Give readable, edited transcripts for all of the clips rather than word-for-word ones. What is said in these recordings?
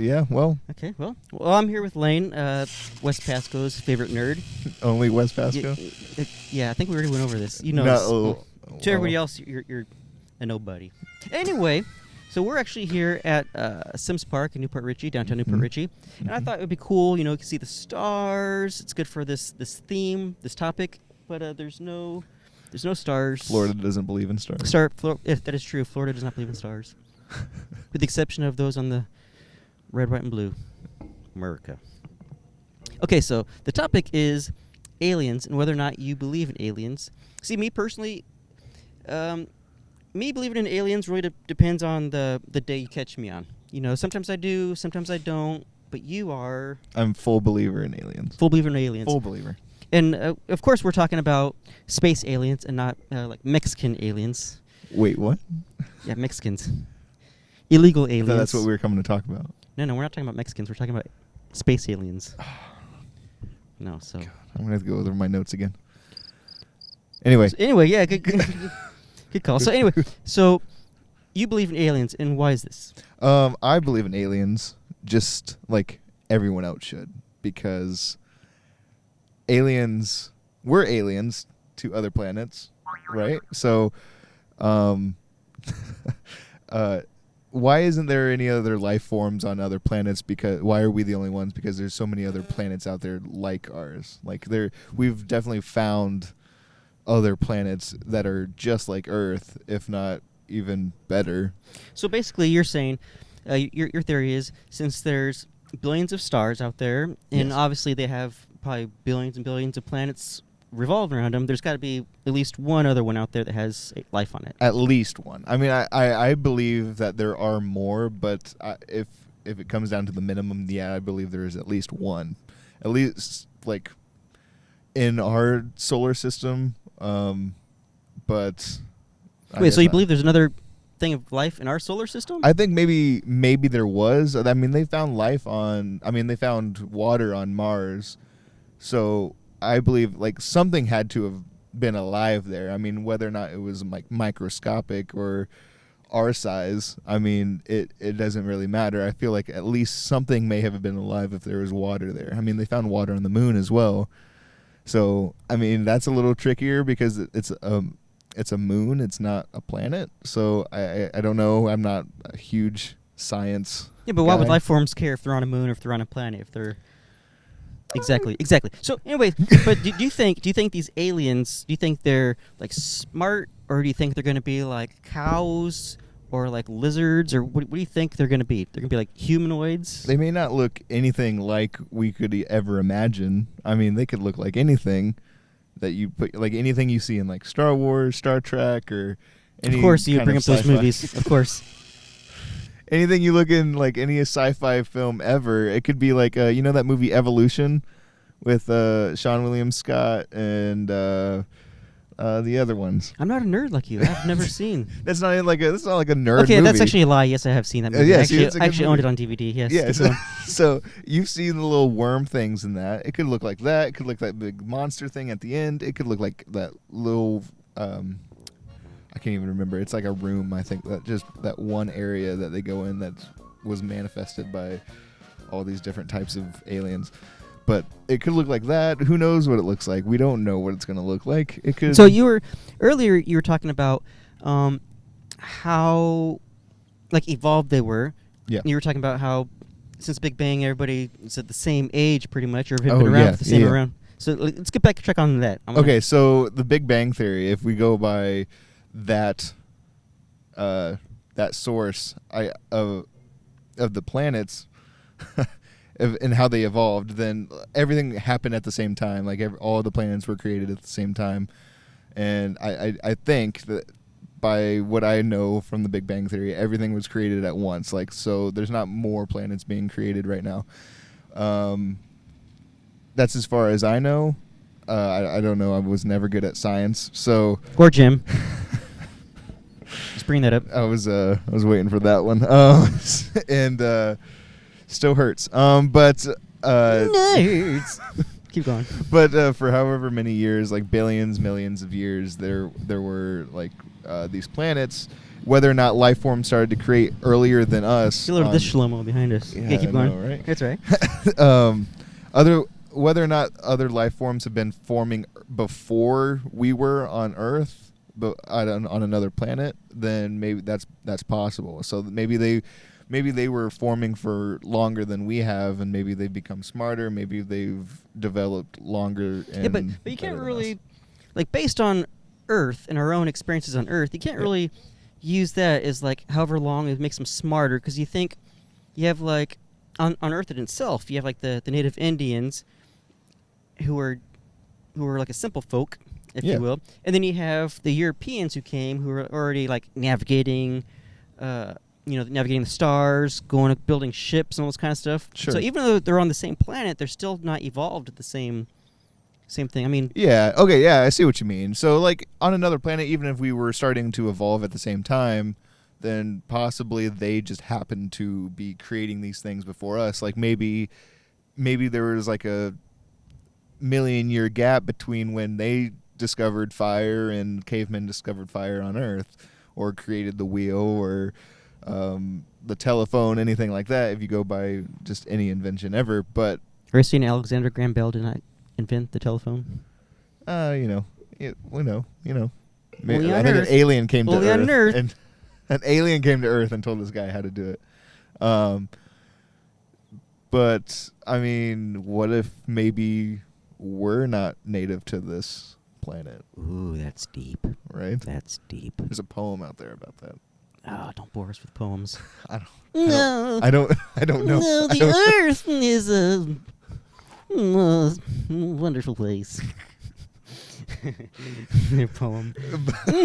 Yeah, well. Okay, well, I'm here with Lane, West Pasco's favorite nerd. Only West Pasco? Yeah, I think we already went over this. You know, No. To everybody else, you're a nobody. Anyway, so we're actually here at Sims Park in Newport Richey, downtown Newport Richey, and I thought it would be cool. You know, you can see the stars. It's good for this theme, this topic, but there's no stars. Florida doesn't believe in stars. If that is true, Florida does not believe in stars, with the exception of those on the red, white, and blue. America. Okay, so the topic is aliens and whether or not you believe in aliens. See, me personally, me believing in aliens really depends on the day you catch me on. You know, sometimes I do, sometimes I don't, but you are... I'm full believer in aliens. Full believer in aliens. Full believer. And, of course, we're talking about space aliens and not, like, Mexican aliens. Wait, what? Yeah, Mexicans. Illegal aliens. I thought that's what we were coming to talk about. No, we're not talking about Mexicans. We're talking about space aliens. No, so... God, I'm going to have to go over my notes again. Anyway. Yeah, good good call. So anyway, so you believe in aliens, and why is this? I believe in aliens just like everyone else should, because we're aliens to other planets, right? So why isn't there any other life forms on other planets? Because why are we the only ones? Because there's so many other planets out there like ours. Like we've definitely found other planets that are just like Earth, if not even better. So basically, you're saying your theory is, since there's billions of stars out there, and obviously they have probably billions and billions of planets revolving around them, there's got to be at least one other one out there that has life on it. At least one. I mean, I believe that there are more, but if it comes down to the minimum, I believe there is at least one. At least, like, in our solar system, but... Wait, so you believe there's another thing of life in our solar system? I think maybe there was. I mean, they found life on... I mean, they found water on Mars, so... I believe like something had to have been alive there. I mean, whether or not it was like microscopic or our size, I mean, it doesn't really matter. I feel like at least something may have been alive if there was water there. I mean, they found water on the moon as well. So, I mean, that's a little trickier because it's a moon, it's not a planet. So, I don't know. I'm not a huge science but why guy. would life forms care if they're on a moon or if they're on a planet? If they're... Exactly. So, anyway, but do you think these aliens? Do you think they're like smart, or do you think they're going to be like cows or like lizards, or what do you think they're going to be? They're going to be like humanoids. They may not look anything like we could ever imagine. I mean, they could look like anything that you put, like anything you see in like Star Wars, Star Trek, or any. Of course, you kind bring of up those sci-fi. movies. Of course. Anything you look in, like any sci-fi film ever, it could be like you know that movie Evolution with Sean William Scott and the other ones. I'm not a nerd like you. I've never seen. That's not like a nerd okay, movie. that's actually a lie. Yes, I have seen that movie. Yeah, I actually owned it on DVD. Yes. Yeah. So you've seen the little worm things in that. It could look like that. It could look like that big monster thing at the end. It could look like that little. I can't even remember. It's like a room, I think, that one area that they go in that was manifested by all these different types of aliens. But it could look like that. Who knows what it looks like? We don't know what it's going to look like. It could. So earlier you were talking about how like evolved they were. Yeah. And you were talking about how since Big Bang everybody is at the same age pretty much, or have been around for the same around. So let's get back to check on that. Okay, so the Big Bang Theory, if we go by that source of the planets and how they evolved, then everything happened at the same time. Like all the planets were created at the same time, and I think that by what I know from the Big Bang Theory, everything was created at once. Like, so there's not more planets being created right now. That's as far as I know. I don't know. I was never good at science, so. Or Jim. Just bring that up. I was waiting for that one. And still hurts. But nerds. Keep going. But for however many years, like billions, millions of years, there were like these planets, whether or not life forms started to create earlier than us. Feel over this Shlomo behind us. Yeah, Okay, keep I going. know, right? That's right. Other whether or not other life forms have been forming before we were on Earth, but on another planet, then maybe that's possible. So maybe they were forming for longer than we have, and maybe they've become smarter. Maybe they've developed longer. And Yeah, but you can't really, like, based on Earth and our own experiences on Earth, you can't really use that as like however long it makes them smarter, because you think you have like on Earth in itself, you have like the native Indians who are like a simple folk, if Yeah. you will, and then you have the Europeans who came who are already like navigating, navigating the stars, going building ships and all this kind of stuff. Sure. So even though they're on the same planet, they're still not evolved at the same thing. I mean, Yeah. Okay. Yeah, I see what you mean. So, like, on another planet, even if we were starting to evolve at the same time, then possibly they just happened to be creating these things before us. Like maybe there was like a million-year gap between when they discovered fire and cavemen discovered fire on Earth, or created the wheel, or the telephone, anything like that. If you go by just any invention ever, but are you saying Alexander Graham Bell did not invent the telephone? we know. Only I on think Earth. an alien came to Only on Earth. and an alien came to Earth and told this guy how to do it. But I mean, what if maybe we're not native to this planet, Ooh, that's deep. right? That's deep. There's a poem out there about that. Oh, don't bore us with poems. I don't. No. I don't know. No, I the don't- Earth is a wonderful place. Poem.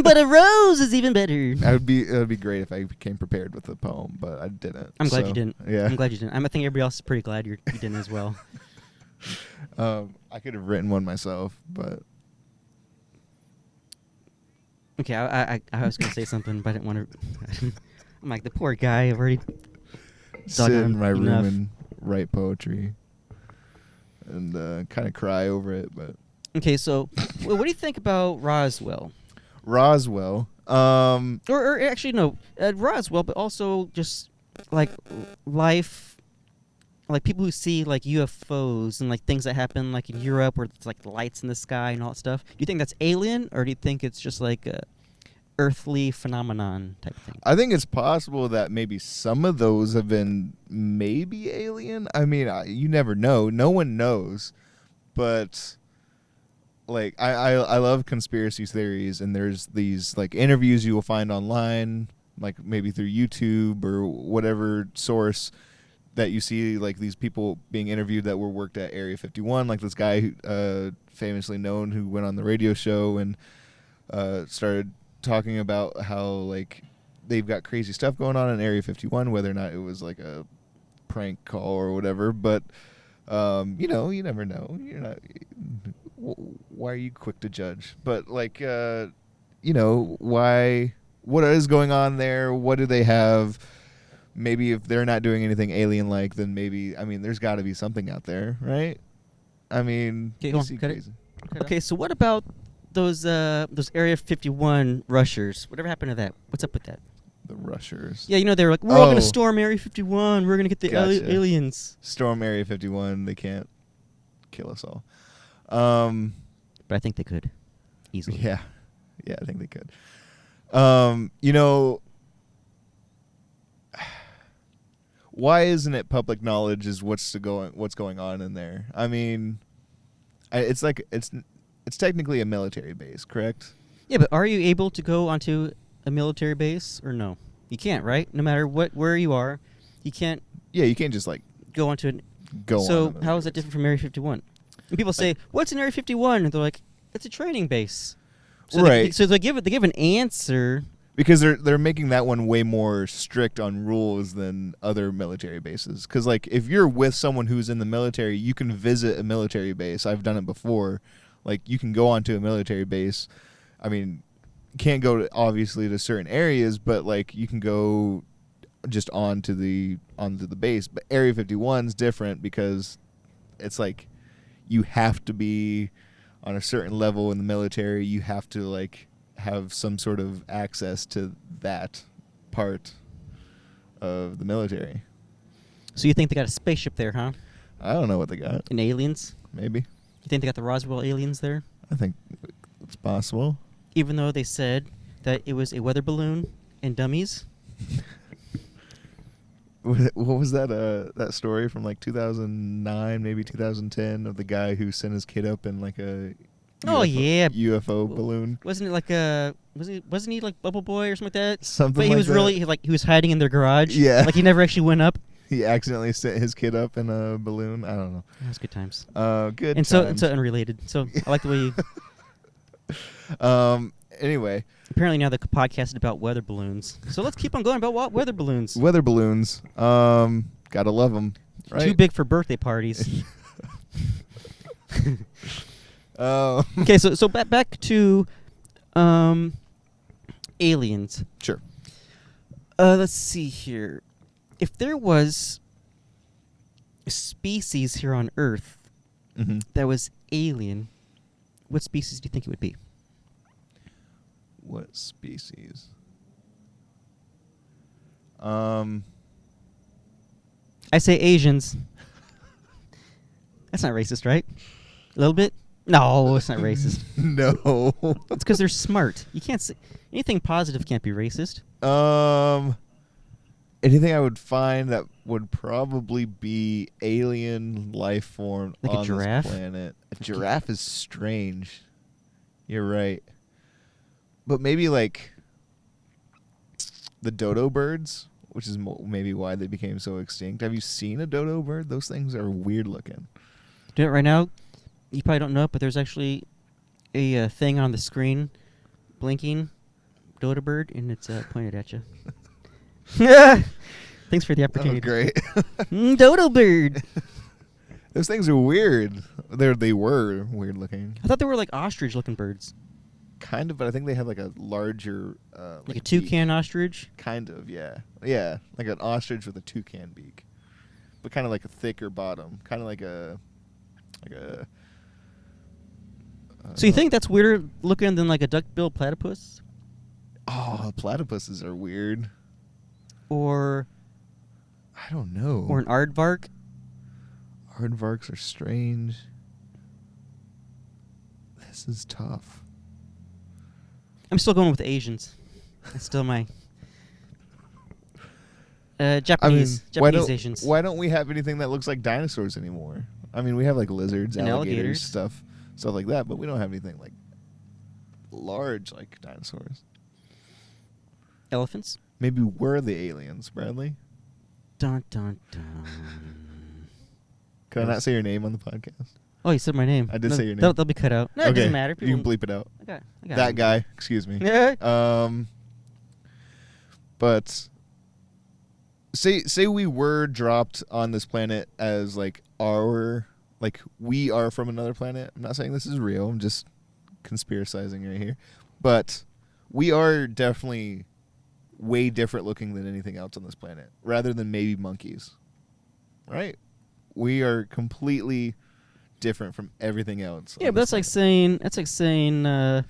But a rose is even better. It would be great if I came prepared with a poem, but I didn't. I'm glad so, you didn't. Yeah. I'm glad you didn't. I think everybody else is pretty glad you didn't as well. I could have written one myself, but Okay, I was going to say something, but I didn't want to. I'm like, the poor guy. I've already sit in my room enough. and write poetry and kind of cry over it. But Okay, so what do you think about Roswell? Roswell, Or actually, no, Roswell, but also just like life, like people who see like UFOs and like things that happen like in Europe where it's like lights in the sky and all that stuff. Do you think that's alien, or do you think it's just like a earthly phenomenon type of thing? I think it's possible that maybe some of those have been maybe alien. I mean, you never know. No one knows. But like I love conspiracy theories, and there's these like interviews you will find online, like maybe through YouTube or whatever source, that you see like these people being interviewed that were worked at Area 51, like this guy who, famously known, who went on the radio show and started talking about how like they've got crazy stuff going on in Area 51, whether or not it was like a prank call or whatever. But you never know. You're not. Why are you quick to judge? But like, why? What is going on there? What do they have? Maybe if they're not doing anything alien-like, then maybe, I mean, there's got to be something out there, right? I mean, Okay, you go on, see cut it. crazy. Okay, so what about those Area 51 rushers? Whatever happened to that? What's up with that? The rushers. Yeah, they were like, we're all going Oh. to storm Area 51. We're going to get the Gotcha. aliens. Storm Area 51. They can't kill us all. But I think they could easily. Yeah, I think they could. Why isn't it public knowledge is what's going on in there? I mean, it's technically a military base, correct? Yeah, but are you able to go onto a military base or no? You can't, right? No matter where you are, you can't Yeah, you can't just like go onto an. go on. So how is that different from Area 51? And people say, "What's in Area 51?" And they're like, "It's a training base." So Right. They give an answer. Because they're making that one way more strict on rules than other military bases. Because like if you're with someone who's in the military, you can visit a military base. I've done it before. Like you can go onto a military base. I mean, can't go obviously to certain areas, but like you can go just onto the base. But Area 51's different because it's like you have to be on a certain level in the military. You have to like have some sort of access to that. part of the military. So you think they got a spaceship there, huh? I don't know what they got. And aliens? Maybe. You think they got the Roswell aliens there? I think it's possible. Even though they said that it was a weather balloon and dummies? What was that story from like 2009, maybe 2010, of the guy who sent his kid up in like a Oh, yeah. UFO balloon? Wasn't it like a wasn't he like Bubble Boy or something like that? Something but he like was that. really like he was hiding in their garage. Yeah. Like he never actually went up. He accidentally sent his kid up in a balloon. I don't know. That was good times. Good And times. so unrelated. So I like the way you Anyway, apparently now the podcast is about weather balloons. So let's keep on going about what weather balloons. weather balloons. Gotta love them. Right? Too big for birthday parties. Okay, so back to aliens. Sure. Let's see here. If there was a species here on Earth Mm-hmm. that was alien, what species do you think it would be? What species? Um, I say Asians. That's not racist, right? A little bit? No, it's not racist. No. It's because they're smart. You can't say anything positive can't be racist. Anything I would find that would probably be alien life form Like a on giraffe? this planet. A giraffe is strange. You're right. But maybe like the dodo birds, which is maybe why they became so extinct. Have you seen a dodo bird? Those things are weird looking. Do it right now. You probably don't know it, but there's actually a thing on the screen blinking, dodo bird, and it's pointed at you. Thanks for the opportunity. Oh, great. Dodo bird. Those things are weird. They were weird looking. I thought they were like ostrich-looking birds, Kind of, but I think they have like a larger... like a beak. toucan ostrich. Kind of, yeah. Yeah, like an ostrich with a toucan beak. But kind of like a thicker bottom. Kind of like a... So you think that's weirder looking than like a duck-billed platypus, Oh, platypuses are weird. or I don't know. an aardvark? Aardvarks are strange. This is tough. I'm still going with the Asians. That's still my Japanese Asians. why don't we have anything that looks like dinosaurs anymore? I mean, we have like lizards, And alligators, alligators. stuff like that, but we don't have anything like large like dinosaurs. Elephants? Maybe we're the aliens, Bradley. Dun dun dun. Can I not say your name on the podcast? Oh, you said my name. I did say your name. That'll be cut out. No, it doesn't matter. You can bleep it out. I got That it. guy, excuse me. Yeah. But say we were dropped on this planet as like we are from another planet. I'm not saying this is real. I'm just conspiracizing right here. But we are definitely way different looking than anything else on this planet, rather than maybe monkeys. Right? We are completely different from everything else. Yeah, on but this that's planet. like saying a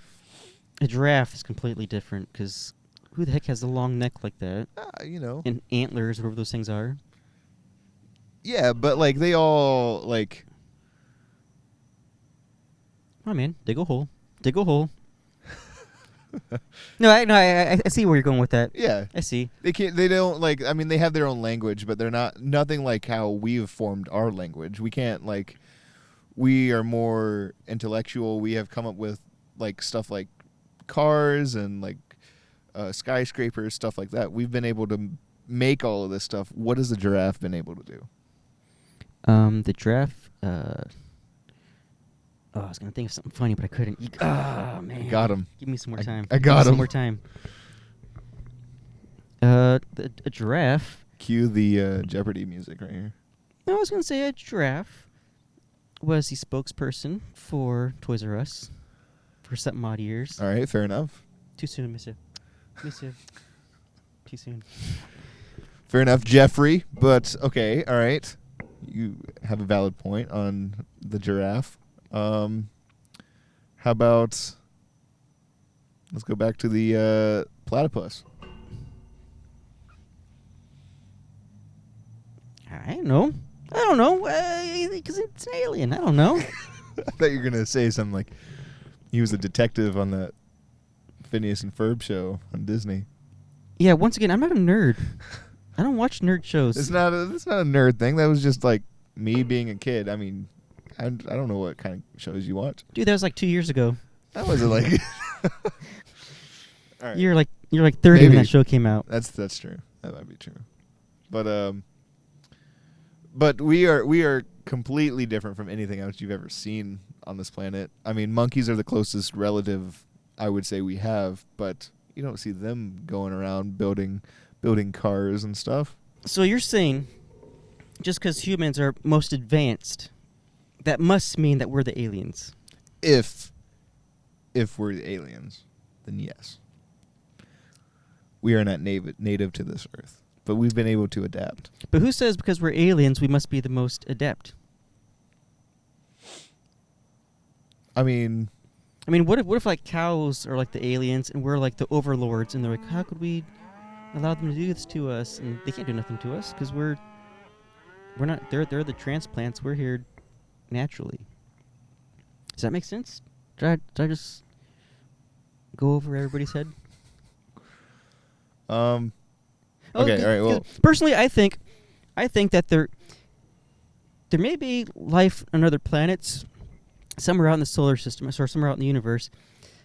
giraffe is completely different, because who the heck has a long neck like that You know. and antlers, whatever those things are? Yeah, but like they all like Come on, man, dig a hole, dig a hole. I see where you're going with that. yeah. I see. They don't like, I mean, they have their own language, but they're nothing like how we've formed our language. We can't like, we are more intellectual. We have come up with like stuff like cars and like skyscrapers, stuff like that. We've been able to make all of this stuff. What has the giraffe been able to do? The giraffe. I was gonna think of something funny, but I couldn't. Oh man! I got him. Give me some more time. I got Give me him. some more time. A giraffe. Cue the Jeopardy music right here. No, I was gonna say a giraffe was the spokesperson for Toys R Us for some odd years. All right, fair enough. Too soon, Monsieur. Monsieur. Too soon. Fair enough, Jeffrey. But okay, all right. You have a valid point on the giraffe. How about let's go back to the platypus. I don't know. I don't know. Because it's an alien. I don't know. I thought you were gonna say something like he was a detective on that Phineas and Ferb show on Disney. Yeah, once again, I'm not a nerd. I don't watch nerd shows. It's not a nerd thing. That was just like me being a kid. I mean, I don't know what kind of shows you watch. Dude, that was like 2 years ago. That wasn't like. All right. You're like 30 when that show came out. That's true. That might be true. But we are completely different from anything else you've ever seen on this planet. I mean, monkeys are the closest relative I would say we have, but you don't see them going around building cars and stuff. So you're saying just because humans are most advanced, that must mean that we're the aliens? If we're the aliens, then yes. We are not native to this earth, but we've been able to adapt. But who says because we're aliens we must be the most adept? I mean, what if like cows are like the aliens and we're like the overlords, and they're like, how could we allow them to do this to us? And they can't do nothing to us because we're not. They're the transplants. We're here naturally. Does that make sense? Did I just go over everybody's head? Okay, all right. Well, personally, I think that there may be life on other planets, somewhere out in the solar system, or somewhere out in the universe,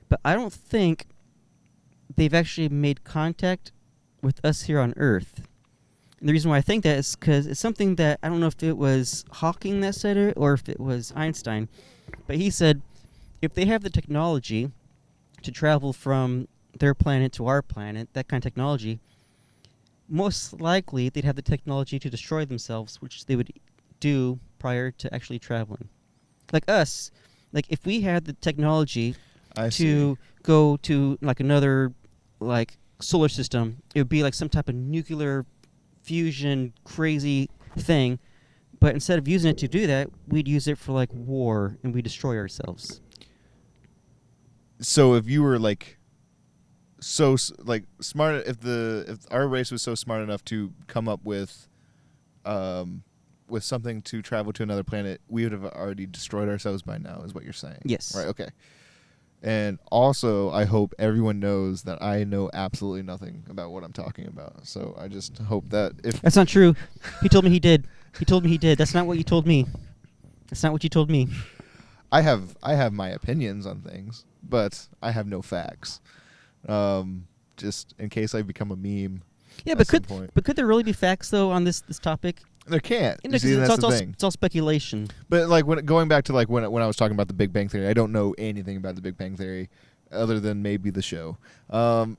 but I don't think they've actually made contact with us here on Earth. And the reason why I think that is because it's something that I don't know if it was Hawking that said it or if it was Einstein, but he said if they have the technology to travel from their planet to our planet, that kind of technology, most likely they'd have the technology to destroy themselves, which they would do prior to actually traveling. Like us, like if we had the technology to go to like another like solar system, it would be like some type of nuclear fusion crazy thing, but instead of using it to do that, we'd use it for like war and we destroy ourselves. So if you were like so like smart, if our race was so smart enough to come up with something to travel to another planet, we would have already destroyed ourselves by now, is what you're saying. Yes. Right, okay. And also, I hope everyone knows that I know absolutely nothing about what I'm talking about. So I just hope that if... That's not true. He told me he did. He told me he did. That's not what you told me. That's not what you told me. I have my opinions on things, but I have no facts. Just in case I become a meme. Yeah, but could there really be facts though on this topic? There can't. See, that's the thing. It's all speculation. But like going back to like when I was talking about the Big Bang Theory, I don't know anything about the Big Bang Theory other than maybe the show. Zing,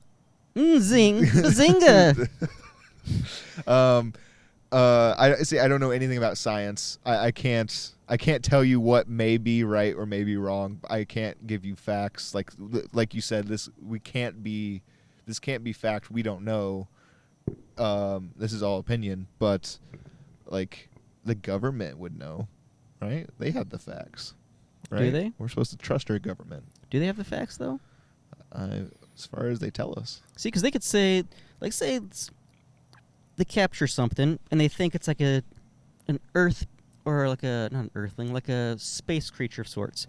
bazinga. I don't know anything about science. I can't tell you what may be right or may be wrong. I can't give you facts. Like you said, this can't be fact. We don't know. This is all opinion, but like the government would know, right? They have the facts, right? Do they? We're supposed to trust our government. Do they have the facts though? As far as they tell us. See, because they could say, like, they capture something and they think it's like an Earth or like not an Earthling, like a space creature of sorts.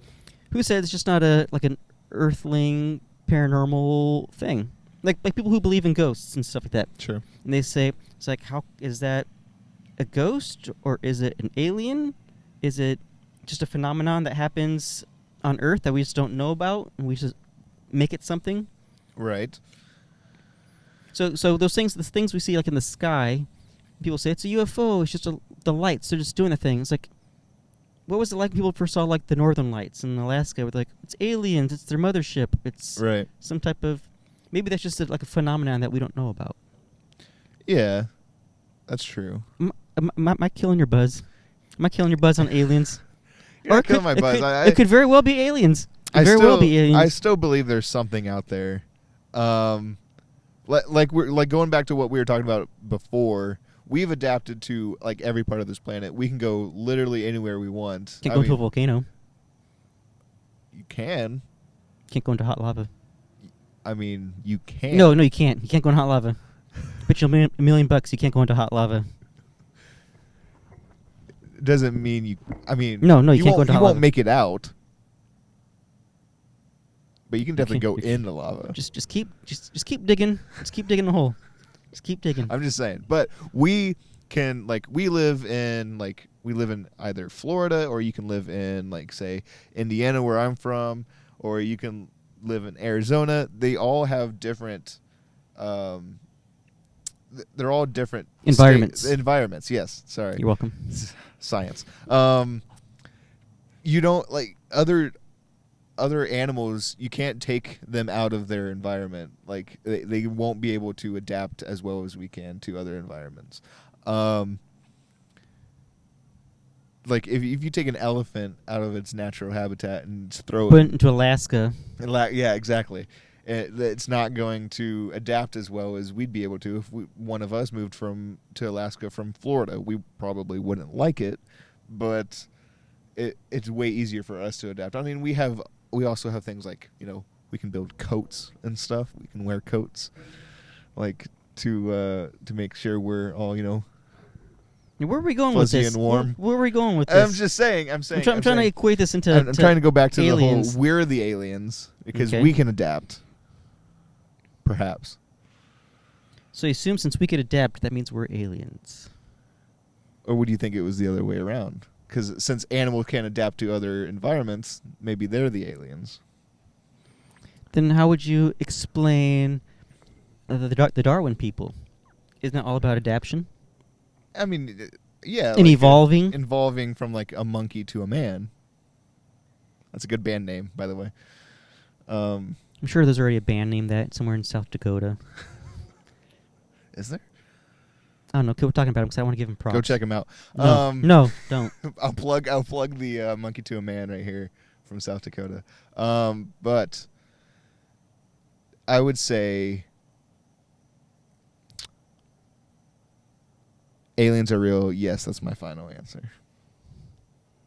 Who said it's just not like an Earthling paranormal thing? Like people who believe in ghosts and stuff like that. Sure. And they say, it's like, how is that a ghost or is it an alien? Is it just a phenomenon that happens on Earth that we just don't know about and we just make it something? Right. So the things we see like in the sky, people say it's a UFO, it's just the lights, they're just doing the thing. It's like, what was it like when people first saw like the Northern Lights in Alaska? With like, it's aliens, it's their mothership, it's right. Some type of, maybe that's just like a phenomenon that we don't know about. Yeah, that's true. Am I killing your buzz? Am I killing your buzz on aliens? You're not killing my buzz. It could very well be aliens. I still believe there's something out there. Like going back to what we were talking about before, we've adapted to like every part of this planet. We can go literally anywhere we want. Can't go to a volcano. You can. Can't go into hot lava. I mean, you can. No, you can't. You can't go in hot lava. Bet you $1 million you can't go into hot lava. doesn't mean you. I mean, No, you can't go won't, into you hot won't lava. make it out, but you can definitely go You in the lava. Just keep digging. Just keep digging the hole. Just keep digging. I'm just saying. But we can we live in either Florida, or you can live in say Indiana where I'm from, or you can live in Arizona. They all have different they're all different Environments. Environments, yes. Sorry. You're welcome. Science. You don't other animals, you can't take them out of their environment. Like they won't be able to adapt as well as we can to other environments. Like if you take an elephant out of its natural habitat and throw Put it it into Alaska. yeah, exactly. It's not going to adapt as well as we'd be able to if one of us moved to Alaska from Florida. We probably wouldn't like it, but it's way easier for us to adapt. I mean, we also have things like, we can build coats and stuff. We can wear coats, like to make sure we're all Where are we going with fuzzy this? and warm. Where are we going with this? I'm just saying. I'm trying to equate this into. I'm trying to go back to aliens. the whole. We're the aliens because Okay. we can adapt. Perhaps. So you assume since we could adapt, that means we're aliens. Or would you think it was the other way around? Because since animals can't adapt to other environments, maybe they're the aliens. Then how would you explain the Darwin people? Isn't that all about adaptation? I mean, yeah. And evolving? Evolving from a monkey to a man. That's a good band name, by the way. I'm sure there's already a band named that somewhere in South Dakota. Is there? I don't know. We're talking about him because I want to give him props. Go check him out. No, don't. I'll plug the monkey to a man right here from South Dakota. But I would say aliens are real. Yes, that's my final answer.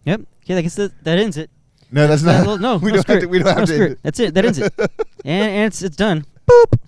Yep. Yeah, I guess that ends it. No, that's not. No, we don't have to. We don't have to. That's it. That ends it. And it's done. Boop.